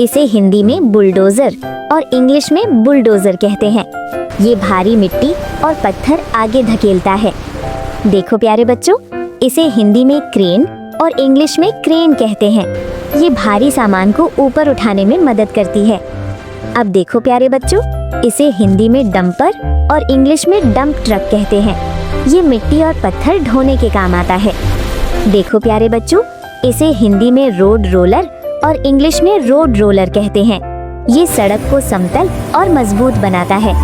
इसे हिंदी में बुलडोजर और इंग्लिश में बुलडोजर कहते हैं। ये भारी मिट्टी और पत्थर आगे धकेलता है। देखो प्यारे बच्चों, इसे हिंदी में क्रेन और इंग्लिश में क्रेन कहते हैं। ये भारी सामान को ऊपर उठाने में मदद करती है। अब देखो प्यारे बच्चों, इसे हिंदी में डंपर और इंग्लिश में डंप ट्रक कहते हैं। ये मिट्टी और पत्थर ढोने के काम आता है। देखो प्यारे बच्चों, इसे हिंदी में रोड रोलर और इंग्लिश में रोड रोलर कहते हैं। ये सड़क को समतल और मजबूत बनाता है।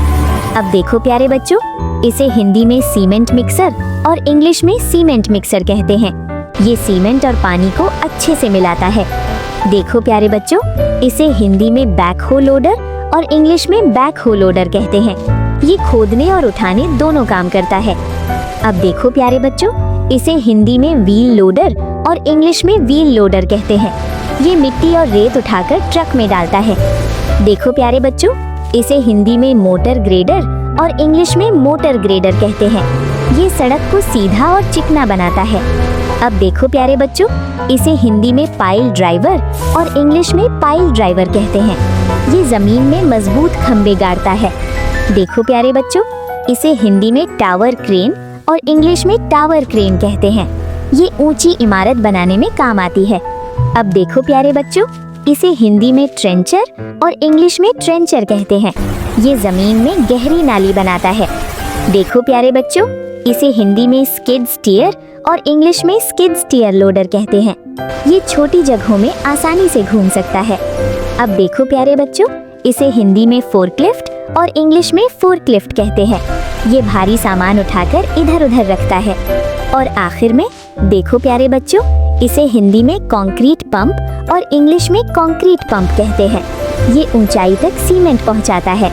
अब देखो प्यारे बच्चों, इसे हिंदी में सीमेंट मिक्सर और इंग्लिश में सीमेंट मिक्सर कहते हैं। ये सीमेंट और पानी को अच्छे से मिलाता है। देखो प्यारे बच्चों, इसे हिंदी में बैकहो लोडर और इंग्लिश में बैकहो लोडर कहते हैं। ये खोदने और उठाने दोनों काम करता है। अब देखो प्यारे बच्चों, इसे हिंदी में व्हील लोडर और इंग्लिश में व्हील लोडर कहते हैं। ये मिट्टी और रेत उठाकर ट्रक में डालता है। देखो प्यारे बच्चों, इसे हिंदी में मोटर ग्रेडर और इंग्लिश में मोटर ग्रेडर कहते हैं। ये सड़क को सीधा और चिकना बनाता है। अब देखो प्यारे बच्चों, इसे हिंदी में पाइल ड्राइवर और इंग्लिश में पाइल ड्राइवर कहते हैं। ये जमीन में मजबूत खंभे गाड़ता है। देखो प्यारे बच्चों, इसे हिंदी में टावर क्रेन और इंग्लिश में टावर क्रेन कहते हैं। ये ऊंची इमारत बनाने में काम आती है। अब देखो प्यारे बच्चों, इसे हिंदी में ट्रेंचर और इंग्लिश में ट्रेंचर कहते हैं। ये जमीन में गहरी नाली बनाता है। देखो प्यारे बच्चों, इसे हिंदी में स्किड स्टीयर और इंग्लिश में स्किड स्टीयर लोडर कहते हैं। ये छोटी जगहों में आसानी से घूम सकता है। अब देखो प्यारे बच्चों, इसे हिंदी में फोर्कलिफ्ट और इंग्लिश में फोर्कलिफ्ट कहते हैं। ये भारी सामान उठाकर इधर उधर रखता है। और आखिर में देखो प्यारे बच्चों, इसे हिंदी में कंक्रीट पंप और इंग्लिश में कंक्रीट पंप कहते हैं। ये ऊंचाई तक सीमेंट पहुंचाता है।